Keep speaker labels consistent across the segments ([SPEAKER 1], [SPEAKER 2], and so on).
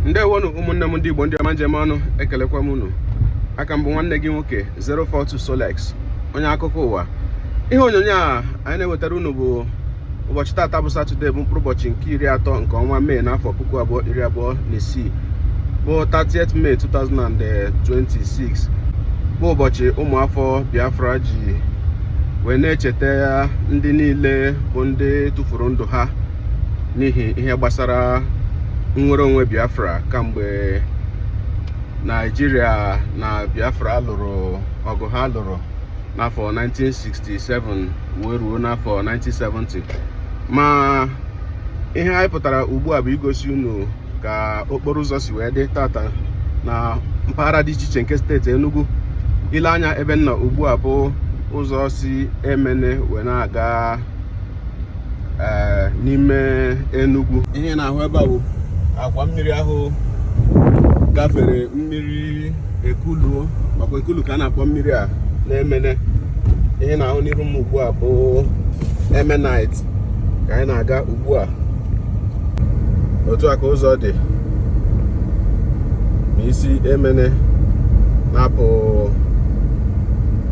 [SPEAKER 1] Ndewonu ụmụnne m ndị Igbo ndị ọma njem ọnụ, ekelekwa m unu. Aka mbụ nwanne gị nwoke 042 Solex, onye akụkọ ụwa. Ihe onyonyo a anyị na-ewetara unu bụ ụbọchị tata bụ Satọde, bụ mkpụrụ ụbọchị nke 30 nke ọnwa Mee n'afọ 2026, bụ 30th May 2026, bụ ụbọchị ụmụafọ Biafra ji wee na-echeta ya ndị niile bụ ndị tụfuru ndụ ha n'ihi ihe gbasara nnwere onwe Biafra kamgbe Nigeria na Biafra lụrụ ọgụ ha lụrụ n'afọ 1967 wee ruo n'afọ 1970. Ma ihe anyị pụtara ugbu a bụ igosi unu ka okporo ụzọ si wee dị tata na mpaghara dị iche iche nke steeti Enugu. Ile anya ebe nọ ugbu a bụ ụzọ si Emene wee na-aga n'ime Enugu. Ihe na-ahụ ebe a bụ akwa mmiri ahụ gafere mmiri Ekulu, makwa Ekulu ka a na-akpọ mmiri a na-Emene. Ihe na-ahụ n'iru m ugbu a bụ Emenite ka anyị na-aga ugbu a. Otu a ka ụzọ dị n'isi Emene na-apụ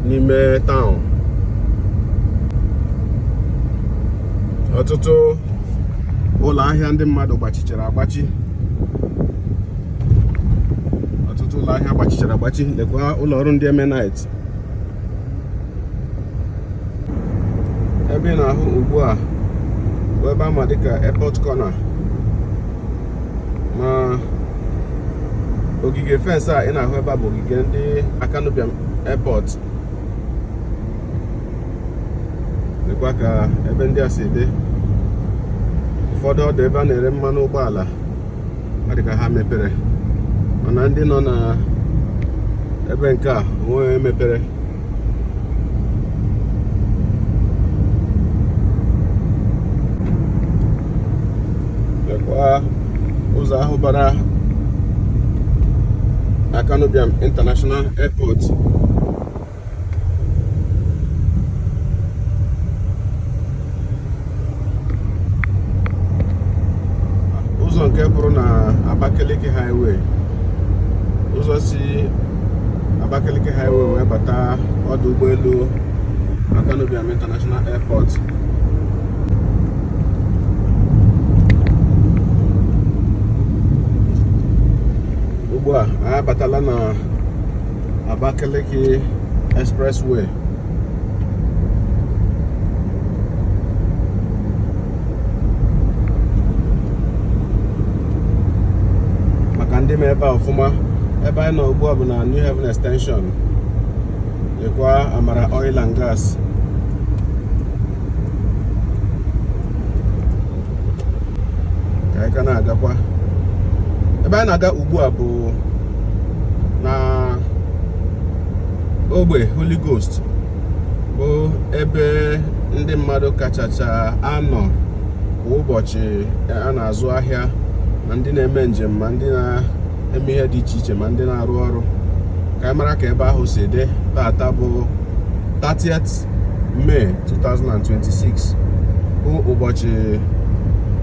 [SPEAKER 1] n'ime taụn. Ọtụtụ ụlọ ahịa ndị mmadụ gbachichara agbachi. Ọtụtụ ụlọ ahịa gbachichara agbachi. Lekwa ụlọ ọrụ ndị Emenite. Ebe ị na-ahụ ugbu a bụ ebe ama dịka Airport Corner, ma ogige fensị a ị na-ahụ ebe a bụ ogige ndị Akanubiam Airport. Lekwa ka ebe ndị a si dị. Ụfọdụ ọdụ ebe a na-ere mmanụ ụgbọala ọ dị ka ha mepere, mana ndị nọ na ebe nke a onwe mepere. Lekwa ụzọ ahụ bara Akanubiam International Airport. Ụzọ nke bụrụ na Abakaliki Highway, ụzọ si Abakaliki Highway wee bata ọdụ ụgbọelu Akanubiam International Airport. Ugbu a anyị abatala na Abakaliki Expressway. Ndị ma ebe a ọfụma, ebe anyị nọ ugbu a bụ na New Haven Extension. Lekwa Amara Oil and Gas. Ka anyị ka na-agakwa. Ebe anyị na-aga ugbu a bụ na ogbe Holy Ghost, bụ ebe ndị mmadụ kachacha anọ kwa ụbọchị a na-azụ ahịa, ma ndị na-eme njem, ma ndị na-eme ihe dị iche iche, ma ndị na-arụ ọrụ. Ka anyị mara ka ebe ahụ si dị. Tata bụ 30th May 2026, bụ ụbọchị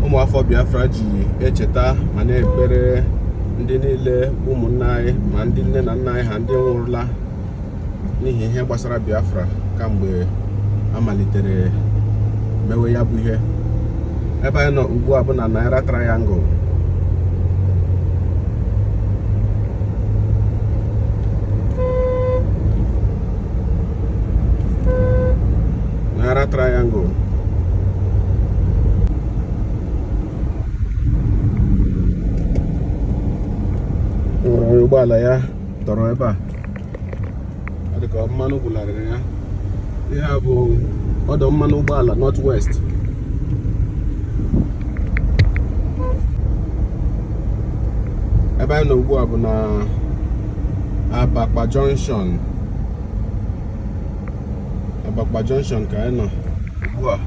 [SPEAKER 1] ụmụafọ Biafra ji echeta ma na-ekpere ndị niile ụmụnne anyị, ma ndị nne na nna anyị ha ndị nwụrụla n'ihi ihe gbasara Biafra kamgbe amalitere mewe ya bụ ihe. Ebe anyị nọ ugbu a bụ na Naira Triangle. Naira Triangle. Nwere ụgbọala ya tọrọ ebe a. Ọ dị ka mmanụ gwụlarịrị ya. Ihe a bụ ọdọ mmanụ ụgbọala North West. Ebe anyị nọ ugbu a bụ na Abakpa Junction. Abakpa Junction ka anyị nọ ugbu a.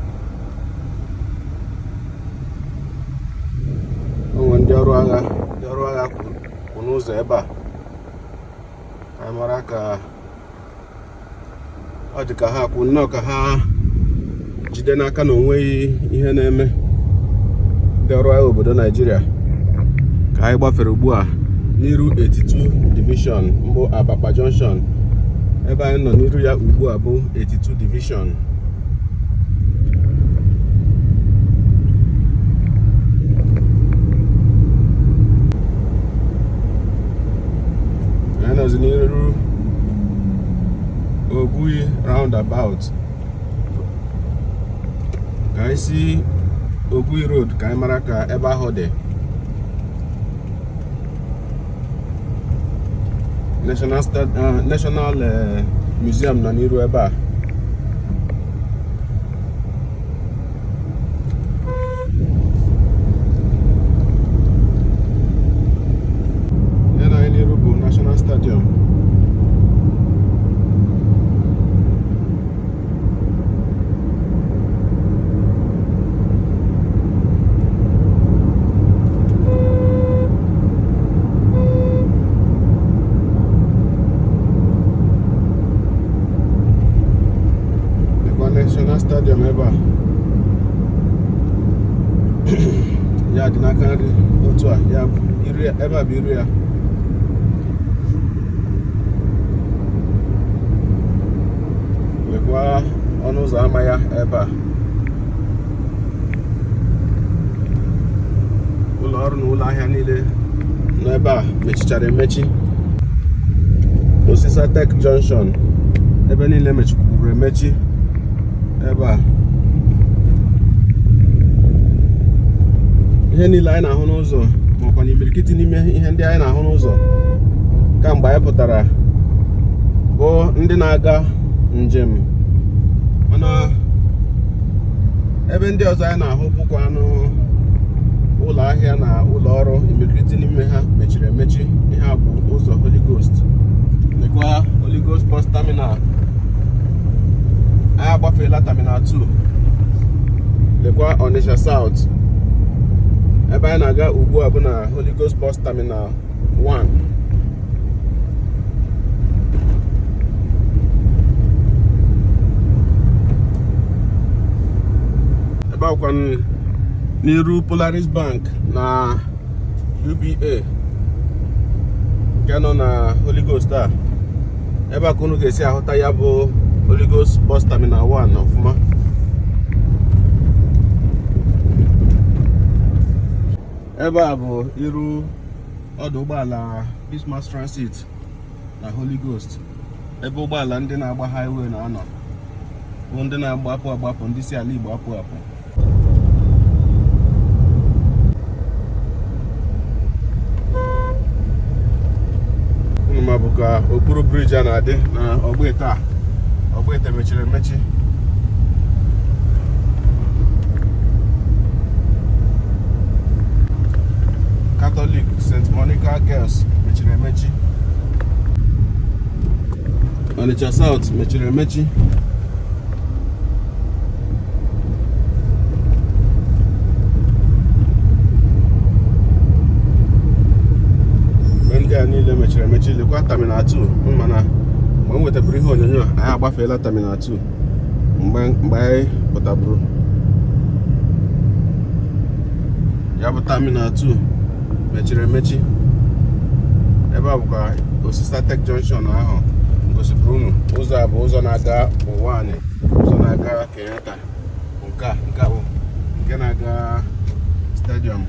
[SPEAKER 1] Onwe ndị ọrụ agha kwụ n'ụzọ ebe a. Ka anyị mara ka ọ dị ka ha kwụ nnọọ ka ha jide n'aka na onweghị ihe na-eme. Ndị ọrụ agha obodo Nigeria ka anyị gbafere ugbu a n'iru 82 Division mbụ Abakpa Junction. Ebe anyị nọ n'iru ya ugbu a bụ 82 Division. Anyị nọzi n'iru Ogui roundabout. Ka anyị si Ogui Road ka anyị mara ka ebe ahụ dị. National Museum nọ n'iru ebe a. Ihe na anyị n'iru bụ National Stadium. National Stadium ebe a ya dị n'aka nri otu a, ya ebe a bụ iru ya. Nwekwa ọnụ ụzọ ama ya ebe a. Ụlọ ọrụ na ụlọ ahịa niile nọ ebe a mechichara emechi. Osisa Tech Junction ebe niile mechikwuru emechi ebe a. Ihe niile anyị na-ahụ n'ụzọ makwa n'imirikiti n'ime ihe ndị anyị na-ahụ n'ụzọ kamgbe anyị pụtara bụ ndị na-aga njem, mana ebe ndị ọzọ anyị na-ahụ bụkwa ụlọ ahịa na ụlọ ọrụ, imirikiti n'ime ha mechiri emechi. Ihe a bụ ụzọ Holy Ghost. Lekwa Holy Ghost Bus Terminal. Anyị agbafeela Terminal 2. Lekwa Onitsha South. Ebe anyị na-aga ugbu a bụ na Holy Ghost Bus Terminal 1. Ebe akwụkwa n'iru Polaris Bank na UBA nke nọ na Holy Ghost a. Ebe a ka unu ga-esi ahụta ya bụ Holy Ghost Bus Terminal 1 ọfụma. Ebe a bụ iru ọdụ ụgbọala Christmas Transit na Holy Ghost. Ebe ụgbọala ndị na-agba highway na-anọ bụ ndị na-agbapụ agbapụ, ndị si ala Igbo apụ apụ. Unu ma bụ ka okpuru briji a na-adị na Ogbete a. Ogbete mechiri emechi. Catholic St. Monica Girls mechiri emechi. Onitsha South mechiri emechi. Ndị a niile mechiri emechi. Lekwa Terminal 2. Mana mgbe m wetaburu ihe onyonyo, anyị agbafeela Terminal 2 mgbe anyị pụtaburu. Ya bụ Terminal 2 mechiri emechi. Ebe a bụkwa Osisa Tech Junction ahụ gosipụrụ unu. Ụzọ a bụ ụzọ na-aga Ụwanị, ụzọ na-aga Kenyatta. Nke a bụ nke na-aga stadium.